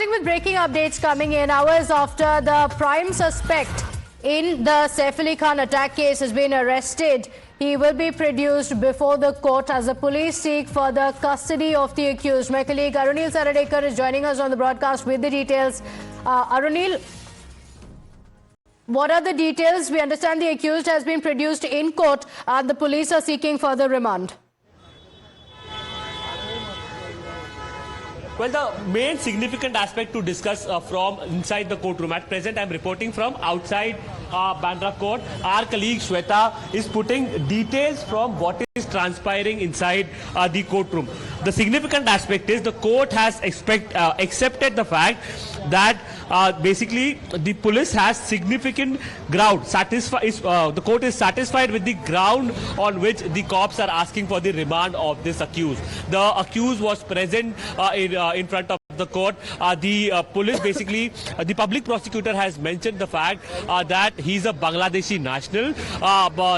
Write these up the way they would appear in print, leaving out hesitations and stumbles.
Starting with breaking updates coming in hours after the prime suspect in the Saif Ali Khan attack case has been arrested. He will be produced before the court as the police seek further custody of the accused. My colleague Arunil Saradekar is joining us on the broadcast with the details. Arunil, what are the details? We understand the accused has been produced in court and the police are seeking further remand. Well, the main significant aspect to discuss from inside the courtroom. At present, I'm reporting from outside Bandra Court. Our colleague Shweta is putting details from what is transpiring inside the courtroom. The significant aspect is the court has accepted the fact that basically the police has significant ground. The court is satisfied with the ground on which the cops are asking for the remand of this accused. The accused was present in front of the court. The police basically, the public prosecutor has mentioned the fact that he's a Bangladeshi national.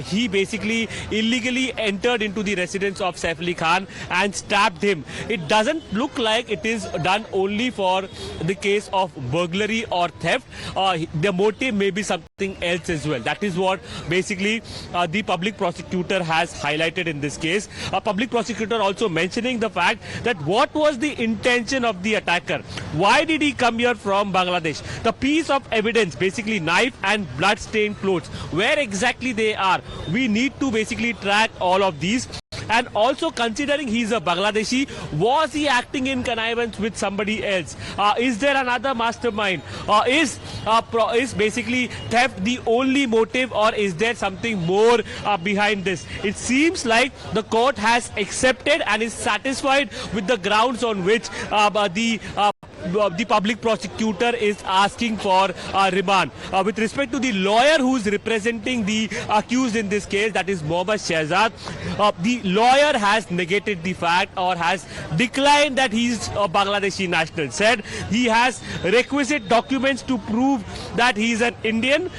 He basically illegally entered into the residence of Saif Ali Khan and stabbed him. It doesn't look like it is done only for the case of burglary or theft. The motive may be something else as well. That is what basically the public prosecutor has highlighted in this case. A public prosecutor also mentioning the fact that what was the intention of the attacker? Why did he come here from Bangladesh? The piece of evidence, basically knife and blood-stained clothes, where exactly they are? We need to basically track all of these. And also considering he's a Bangladeshi, was he acting in connivance with somebody else? Is there another mastermind? Is basically theft the only motive, or is there something more behind this? It seems like the court has accepted and is satisfied with the grounds on which the public prosecutor is asking for remand. With respect to the lawyer who is representing the accused in this case, that is Mohammad Shehzad, the lawyer has negated the fact or has declined that he is a Bangladeshi national. Said he has requisite documents to prove that he is an Indian.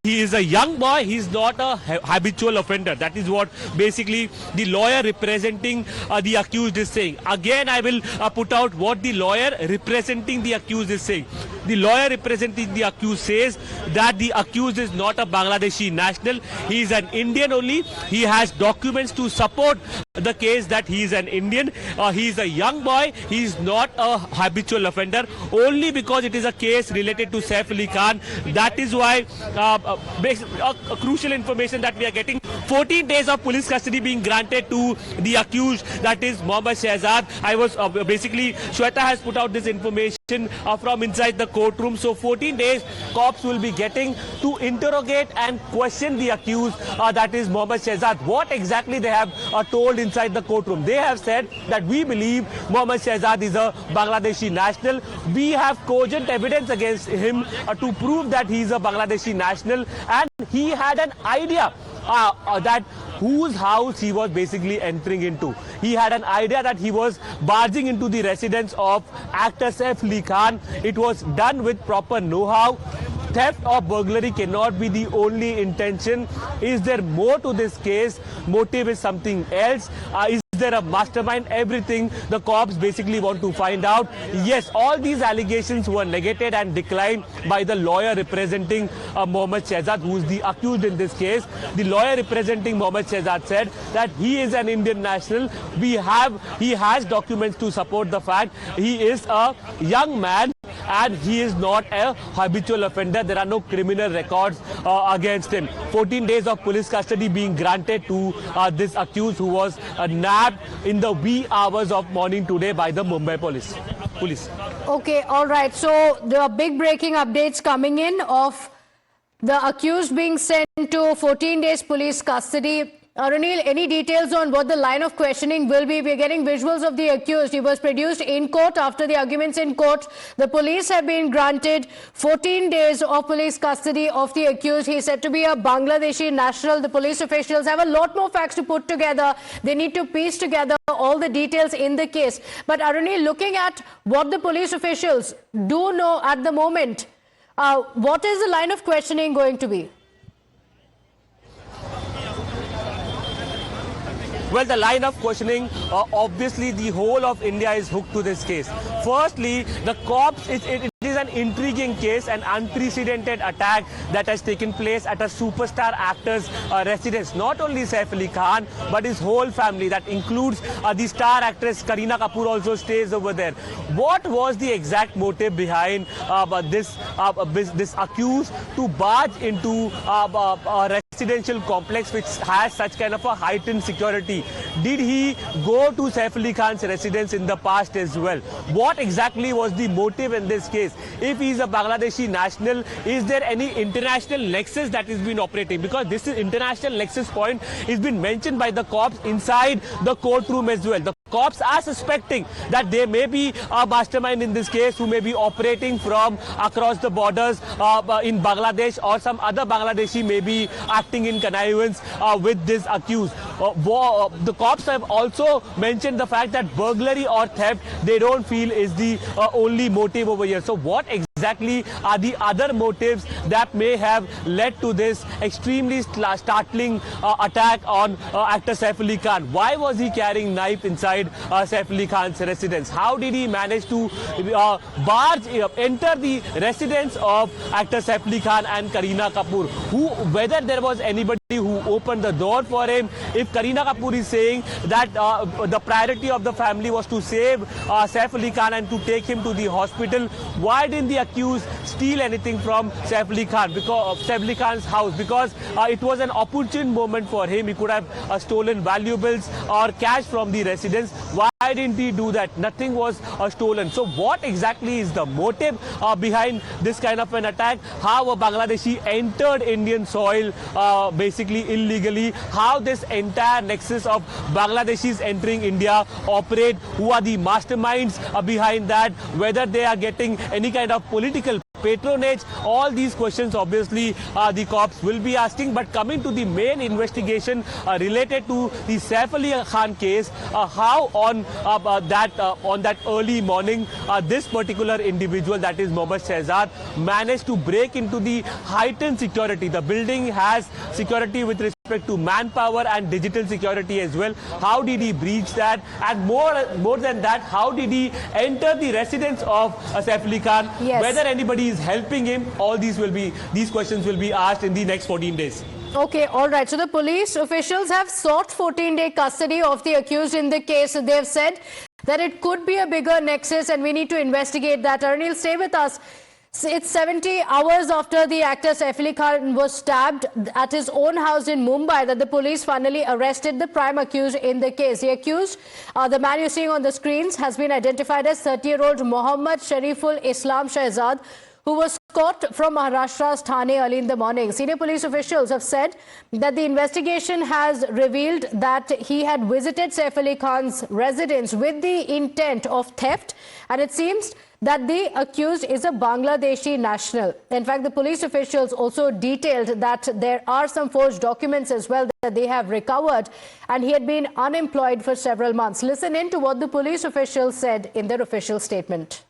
He is a young boy. He is not a habitual offender. That is what basically the lawyer representing the accused is saying. Again, I will put out what the lawyer representing the accused is saying. The lawyer representing the accused says that the accused is not a Bangladeshi national. He is an Indian only. He has documents to support the case that he is an Indian. He is a young boy. He is not a habitual offender. Only because it is a case related to Saif Ali Khan. That is why a crucial information that we are getting. 14 days of police custody being granted to the accused, that is Mohammad Shehzad. I was basically, Shweta has put out this information from inside the courtroom. So 14 days cops will be getting to interrogate and question the accused, that is Mohammad Shehzad. What exactly they have told inside the courtroom? They have said that we believe Mohammad Shehzad is a Bangladeshi national. We have cogent evidence against him to prove that he is a Bangladeshi national, and he had an idea that whose house he was basically entering into. He had an idea that he was barging into the residence of actor Saif Ali Khan. It was done with proper know-how. Theft or burglary cannot be the only intention. Is there more to this case? Motive is something else. Is there a mastermind? Everything the cops basically want to find out. Yes, all these allegations were negated and declined by the lawyer representing Mohammad Shehzad, who is the accused in this case. The lawyer representing Mohammad Shehzad said that he is an Indian national. He has documents to support the fact he is a young man and he is not a habitual offender. There are no criminal records against him. 14 days of police custody being granted to this accused who was nabbed in the wee hours of morning today by the Mumbai police. Okay, all right. So there are big breaking updates coming in of the accused being sent to 14 days police custody. Arunil, any details on what the line of questioning will be? We're getting visuals of the accused. He was produced in court after the arguments in court. The police have been granted 14 days of police custody of the accused. He's said to be a Bangladeshi national. The police officials have a lot more facts to put together. They need to piece together all the details in the case. But Arunil, looking at what the police officials do know at the moment, what is the line of questioning going to be? Well, the line of questioning, obviously the whole of India is hooked to this case. Firstly, the cops, it is an intriguing case, an unprecedented attack that has taken place at a superstar actor's residence. Not only Saif Ali Khan, but his whole family. That includes the star actress Kareena Kapoor also stays over there. What was the exact motive behind this accused to barge into a residential complex which has such kind of a heightened security? Did he go to Saif Ali Khan's residence in the past as well? What exactly was the motive in this case? If he is a Bangladeshi national, is there any international nexus that is been operating? Because this is international nexus point is been mentioned by the cops inside the courtroom as well. The cops are suspecting that there may be a mastermind in this case who may be operating from across the borders in Bangladesh, or some other Bangladeshi may be acting in connivance with this accused. The cops have also mentioned the fact that burglary or theft they don't feel is the only motive over here. So what exactly are the other motives that may have led to this extremely startling attack on actor Saif Ali Khan? Why was he carrying knife inside Saif Ali Khan's residence? How did he manage to enter the residence of actor Saif Ali Khan and Kareena Kapoor? Whether there was anybody who opened the door for him? If Kareena Kapoor is saying that the priority of the family was to save Saif Ali Khan and to take him to the hospital, why didn't the accused steal anything from Saif Ali Khan, because of Saif Ali Khan's house? Because it was an opportune moment for him. He could have stolen valuables or cash from the residence. Why didn't he do that? Nothing was stolen. So what exactly is the motive behind this kind of an attack? How a Bangladeshi entered Indian soil basically illegally? How this entire nexus of Bangladeshis entering India operate? Who are the masterminds behind that? Whether they are getting any kind of political patronage? All these questions obviously the cops will be asking. But coming to the main investigation related to the Saif Ali Khan case, how on that early morning this particular individual, that is Mohammad Shehzad, managed to break into the heightened security. The building has security with respect to manpower and digital security as well. How did he breach that? And more than that, how did he enter the residence of Saif Ali Khan? Yes. Whether anybody is helping him, all these questions will be asked in the next 14 days. Okay, all right. So the police officials have sought 14-day custody of the accused in the case. They've said that it could be a bigger nexus and we need to investigate that. Arunil, stay with us. It's 70 hours after the actor Saif Ali Khan was stabbed at his own house in Mumbai that the police finally arrested the prime accused in the case. The accused, the man you're seeing on the screens, has been identified as 30-year-old Mohammad Shariful Islam Shehzad, who was caught from Maharashtra's Thane early in the morning. Senior police officials have said that the investigation has revealed that he had visited Saif Ali Khan's residence with the intent of theft, and it seems that the accused is a Bangladeshi national. In fact, the police officials also detailed that there are some forged documents as well that they have recovered, and he had been unemployed for several months. Listen in to what the police officials said in their official statement.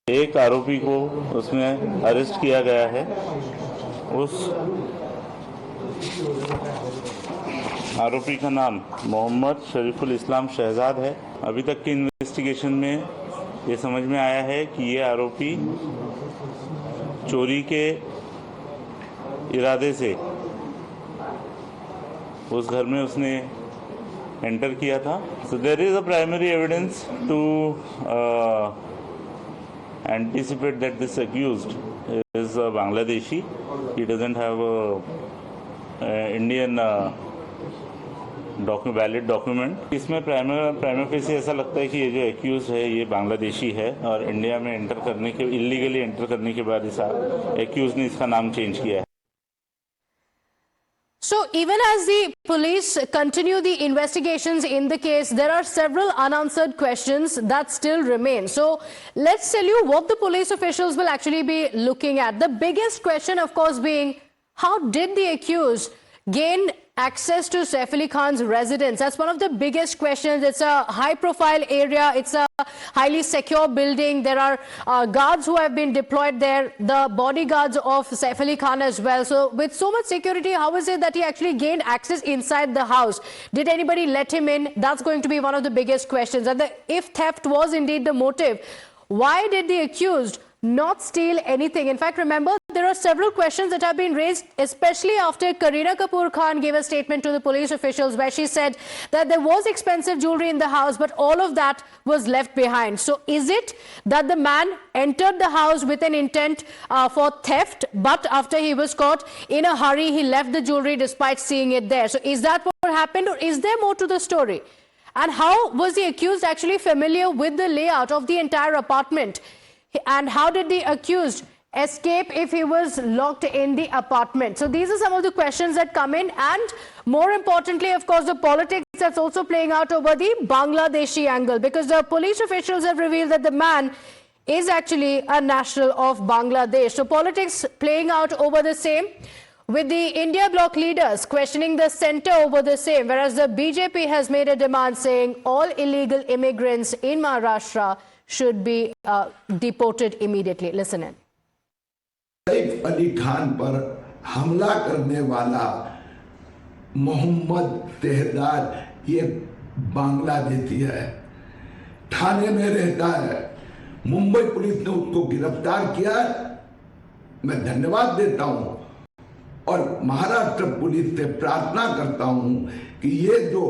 एक आरोपी को उसमें arrest किया गया है। उस आरोपी का नाम मोहम्मद शरीफुल इस्लाम शहजाद है। अभी तक की इन्वेस्टिगेशन में ये समझ में आया है कि ये आरोपी चोरी के इरादे से उस घर में उसने एंटर किया था। So there is a primary evidence to anticipate that this accused is a Bangladeshi. He doesn't have a Indian valid document. इसमें प्राइमा फेसी ऐसा लगता है कि ये जो accused है ये बांग्लादेशी है और इंडिया में एंटर करने के इलीगली एंटर करने के बाद इस accused ने इसका नाम चेंज किया है। So even as the police continue the investigations in the case, there are several unanswered questions that still remain. So let's tell you what the police officials will actually be looking at. The biggest question, of course, being how did the accused gain access to Saif Ali Khan's residence? That's one of the biggest questions. It's a high-profile area. It's a highly secure building. There are guards who have been deployed there, the bodyguards of Saif Ali Khan as well. So with so much security, how is it that he actually gained access inside the house? Did anybody let him in? That's going to be one of the biggest questions. And if theft was indeed the motive, why did the accused not steal anything? In fact, remember, there are several questions that have been raised, especially after Kareena Kapoor Khan gave a statement to the police officials where she said that there was expensive jewelry in the house, but all of that was left behind. So is it that the man entered the house with an intent for theft, but after he was caught in a hurry, he left the jewelry despite seeing it there? So is that what happened, or is there more to the story? And how was the accused actually familiar with the layout of the entire apartment? And how did the accused escape if he was locked in the apartment? So these are some of the questions that come in, and more importantly, of course, the politics that's also playing out over the Bangladeshi angle, because the police officials have revealed that the man is actually a national of Bangladesh. So politics playing out over the same, with the India bloc leaders questioning the centre over the same, whereas the BJP has made a demand saying all illegal immigrants in Maharashtra should be deported immediately. Listen in. Saif Ali Khan पर हमला करने वाला मोहम्मद तेहदार ये बांग्लादेशी है, थाने में रहता है। Mumbai police ने उसको गिरफ्तार किया। मैं धन्यवाद देता हूं और महाराष्ट्र पुलिस से प्रार्थना करता हूं कि ये जो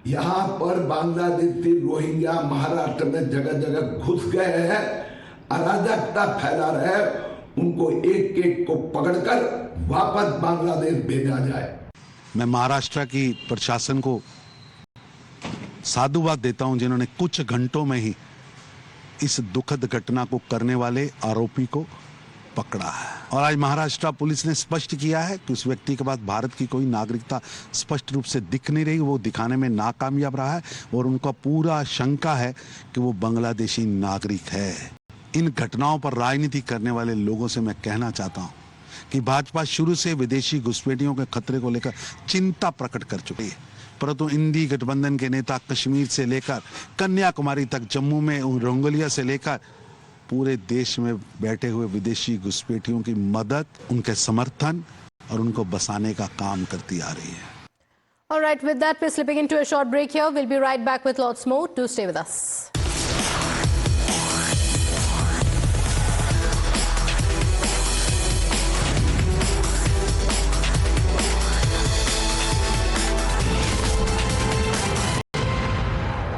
यहाँ पर बांग्लादेशी रोहिंग्या महाराष्ट्र में जगह जगह घुस गए हैं, अराजकता फैला रहे हैं, उनको एक एक को पकड़कर वापस बांग्लादेश भेजा जाए। मैं महाराष्ट्र की प्रशासन को साधुवाद देता हूं जिन्होंने कुछ घंटों में ही इस दुखद घटना को करने वाले आरोपी को पकड़ा है। और आज महाराष्ट्र पुलिस ने स्पष्ट किया है कि उस व्यक्ति के पास भारत की कोई नागरिकता स्पष्ट रूप से दिख नहीं रही, वो दिखाने में नाकामयाब रहा है और उनका पूरा शंका है कि वो बांग्लादेशी नागरिक है। इन घटनाओं पर राजनीति करने वाले लोगों से मैं कहना चाहता हूं कि भाजपा शुरू से विदेशी घुसपैठियों के खतरे को लेकर चिंता प्रकट कर चुकी है, परंतु इंडी गठबंधन के नेता कश्मीर से लेकर कन्याकुमारी तक, जम्मू में रोंगलिया से लेकर पूरे देश में बैठे हुए विदेशी घुसपैठियों की मदद, उनके समर्थन और उनको बसाने का काम करती आ रही है। All right, with that, we're slipping into a short break here. We'll be right back with lots more. Do stay with us.